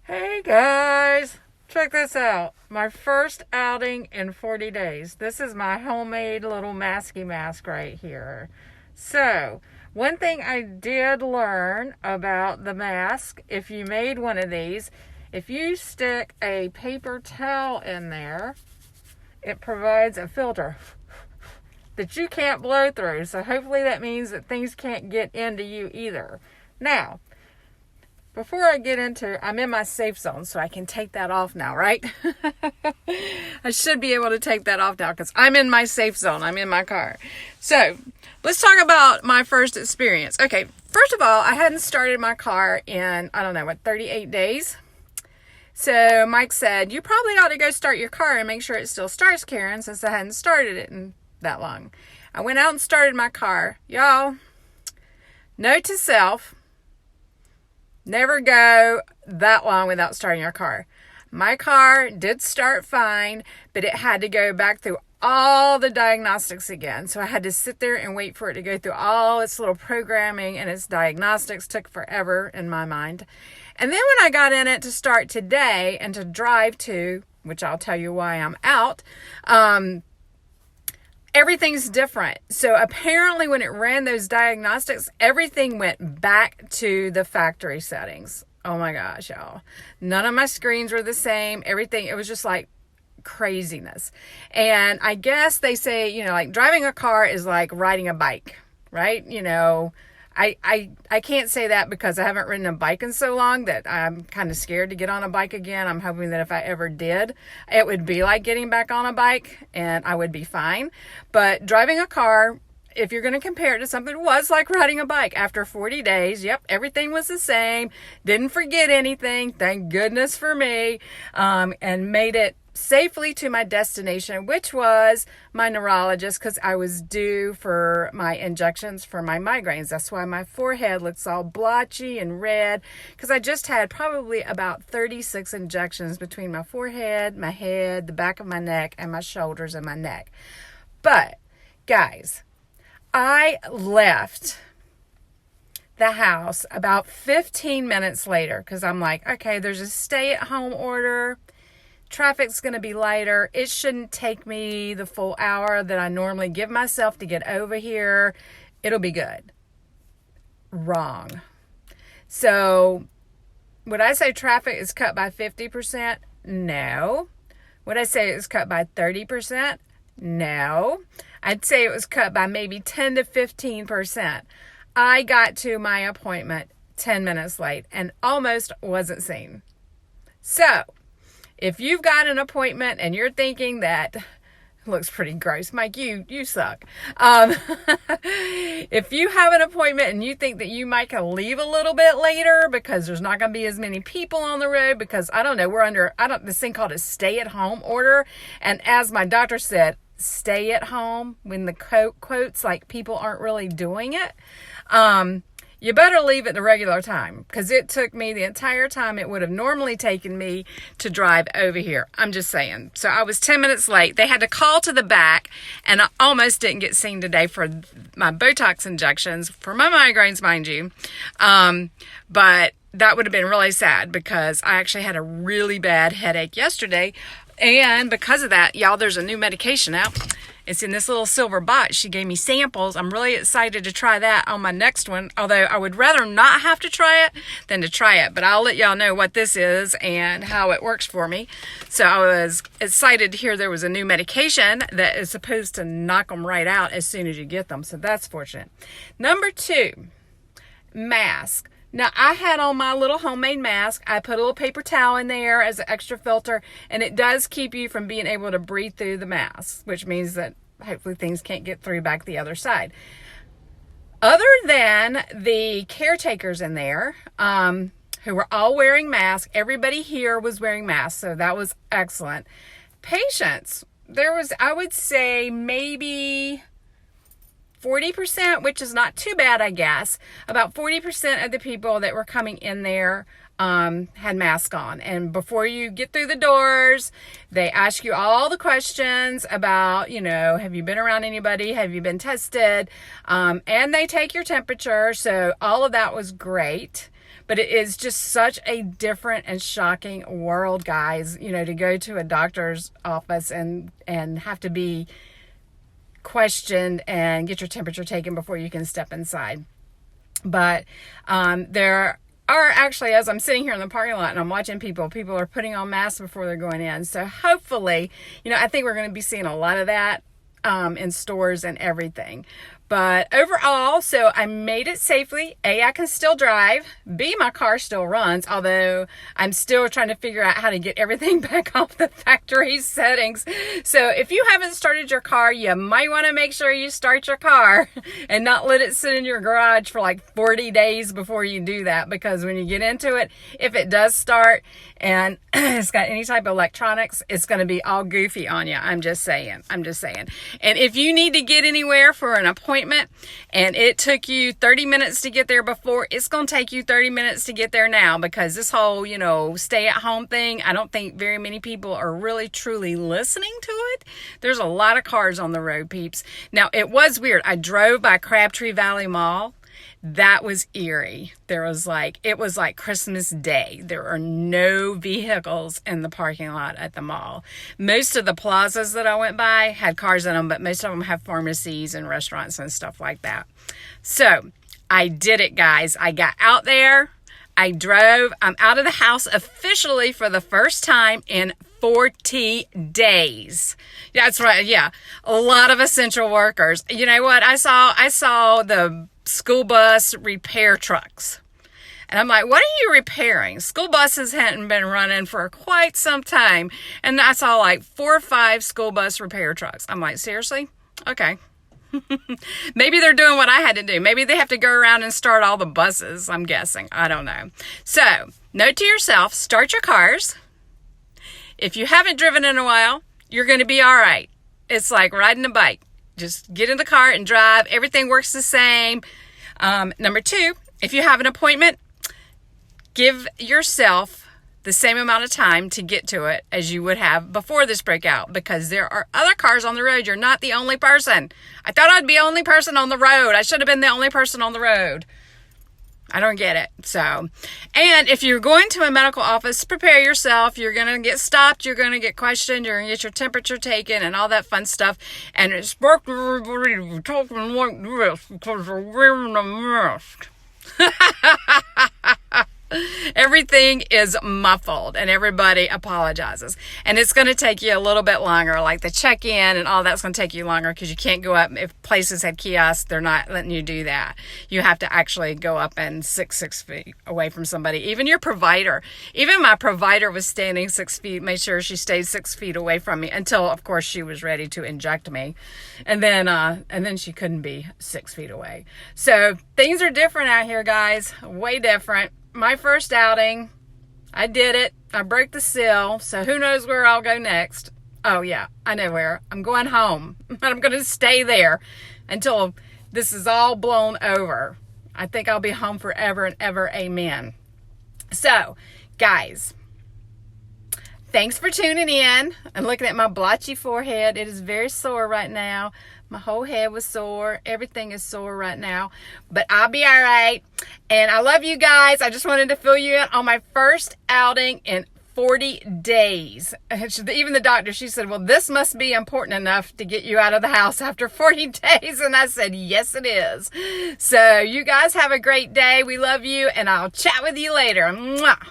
Hey guys, check this out. My first outing in 40 days. This is my homemade little masky mask right here. So, one thing I did learn about the mask, if you made one of these, if you stick a paper towel in there, it provides a filter that you can't blow through. So hopefully that means that things can't get into you either. Now, before I get into, I'm in my safe zone, so I can take that off now, right? I should be able to take that off now because I'm in my safe zone. I'm in my car. So let's talk about my first experience. Okay, first of all, I hadn't started my car in, 38 days. So Mike said, you probably ought to go start your car and make sure it still starts, Karen, since I hadn't started it in that long. I went out and started my car. Y'all, note to self, never go that long without starting your car. My car did start fine, but it had to go back through all the diagnostics again. So I had to sit there and wait for it to go through all its little programming and its diagnostics. Took forever in my mind. And then when I got in it to start today and to drive to, which I'll tell you why I'm out, everything's different. So apparently when it ran those diagnostics, everything went back to the factory settings. Oh my gosh, y'all. None of my screens were the same. Everything, it was just like craziness. And I guess they say, like driving a car is like riding a bike, right? I can't say that because I haven't ridden a bike in so long that I'm kind of scared to get on a bike again. I'm hoping that if I ever did, it would be like getting back on a bike and I would be fine. But driving a car, if you're going to compare it to something, it was like riding a bike. After 40 days, yep, everything was the same. Didn't forget anything, thank goodness for me, and made it safely to my destination, which was my neurologist, because I was due for my injections for my migraines. That's why my forehead looks all blotchy and red, because I just had probably about 36 injections between my forehead, my head, the back of my neck, and my shoulders and my neck. But guys, I left the house about 15 minutes later because I'm like, okay, there's a stay-at-home order. Traffic's going to be lighter. It shouldn't take me the full hour that I normally give myself to get over here. It'll be good. Wrong. So, would I say traffic is cut by 50%? No. Would I say it was cut by 30%? No. I'd say it was cut by maybe 10 to 15%. I got to my appointment 10 minutes late and almost wasn't seen. So, if you've got an appointment and you're thinking that, looks pretty gross, Mike, you suck. If you have an appointment and you think that you might can leave a little bit later because there's not going to be as many people on the road because, we're under, this thing called a stay-at-home order. And as my doctor said, stay at home, when the quotes like people aren't really doing it, you better leave at the regular time because it took me the entire time it would have normally taken me to drive over here. I'm just saying. So I was 10 minutes late. They had to call to the back and I almost didn't get seen today for my Botox injections, for my migraines, mind you. But that would have been really sad because I actually had a really bad headache yesterday. And because of that, y'all, there's a new medication out. It's in this little silver box. She gave me samples. I'm really excited to try that on my next one. Although I would rather not have to try it than to try it. But I'll let y'all know what this is and how it works for me. So I was excited to hear there was a new medication that is supposed to knock them right out as soon as you get them. So that's fortunate. Number 2, mask. Now, I had on my little homemade mask. I put a little paper towel in there as an extra filter, and it does keep you from being able to breathe through the mask, which means that hopefully things can't get through back the other side. Other than the caretakers in there, who were all wearing masks, everybody here was wearing masks, so that was excellent. Patients, there was, I would say, maybe 40%, which is not too bad, I guess. About 40% of the people that were coming in there had masks on. And before you get through the doors, they ask you all the questions about, have you been around anybody? Have you been tested? And they take your temperature. So all of that was great. But it is just such a different and shocking world, guys, you know, to go to a doctor's office and have to be questioned and get your temperature taken before you can step inside. But there are actually, as I'm sitting here in the parking lot and I'm watching people are putting on masks before they're going in. So hopefully, you know, I think we're going to be seeing a lot of that in stores and everything. But overall, so I made it safely. A, I can still drive. B, my car still runs, although I'm still trying to figure out how to get everything back off the factory settings. So if you haven't started your car, you might want to make sure you start your car and not let it sit in your garage for like 40 days before you do that. Because when you get into it, if it does start and it's got any type of electronics, it's going to be all goofy on you. I'm just saying. And if you need to get anywhere for an appointment, and it took you 30 minutes to get there before, it's going to take you 30 minutes to get there now, because this whole, you know, stay at home thing, I don't think very many people are really truly listening to it. There's a lot of cars on the road, peeps. Now, it was weird. I drove by Crabtree Valley Mall. That was eerie. It was like Christmas Day. There are no vehicles in the parking lot at the mall. Most of the plazas that I went by had cars in them, but most of them have pharmacies and restaurants and stuff like that. So I did it, guys. I got out there. I drove. I'm out of the house officially for the first time in 40 days. That's right. Yeah. A lot of essential workers. You know what? I saw the school bus repair trucks. And I'm like, what are you repairing? School buses hadn't been running for quite some time. And I saw like 4 or 5 school bus repair trucks. I'm like, seriously? Okay. Maybe they're doing what I had to do. Maybe they have to go around and start all the buses, I'm guessing. I don't know. So, note to yourself, start your cars. If you haven't driven in a while, you're going to be all right. It's like riding a bike. Just get in the car and drive. Everything works the same. Number 2, if you have an appointment, give yourself the same amount of time to get to it as you would have before this breakout, because there are other cars on the road. You're not the only person. I thought I'd be the only person on the road. I should have been the only person on the road. I don't get it. So, and if you're going to a medical office, prepare yourself. You're going to get stopped. You're going to get questioned. You're going to get your temperature taken and all that fun stuff. And it's everybody talking like this because they're wearing a mask. Everything is muffled and everybody apologizes. And it's going to take you a little bit longer, like the check-in and all that's going to take you longer because you can't go up. If places had kiosks, they're not letting you do that. You have to actually go up and 6 feet away from somebody. Even your provider. Even my provider was standing 6 feet, made sure she stayed 6 feet away from me until, of course, she was ready to inject me. And then she couldn't be 6 feet away. So things are different out here, guys. Way different. My first outing, I did it. I broke the seal, so who knows where I'll go next. Oh, yeah, I know where. I'm going home, and I'm going to stay there until this is all blown over. I think I'll be home forever and ever. Amen. So, guys, thanks for tuning in and looking at my blotchy forehead. It is very sore right now. My whole head was sore. Everything is sore right now. But I'll be all right. And I love you guys. I just wanted to fill you in on my first outing in 40 days. Even the doctor, she said, well, this must be important enough to get you out of the house after 40 days. And I said, yes, it is. So you guys have a great day. We love you. And I'll chat with you later. Mwah.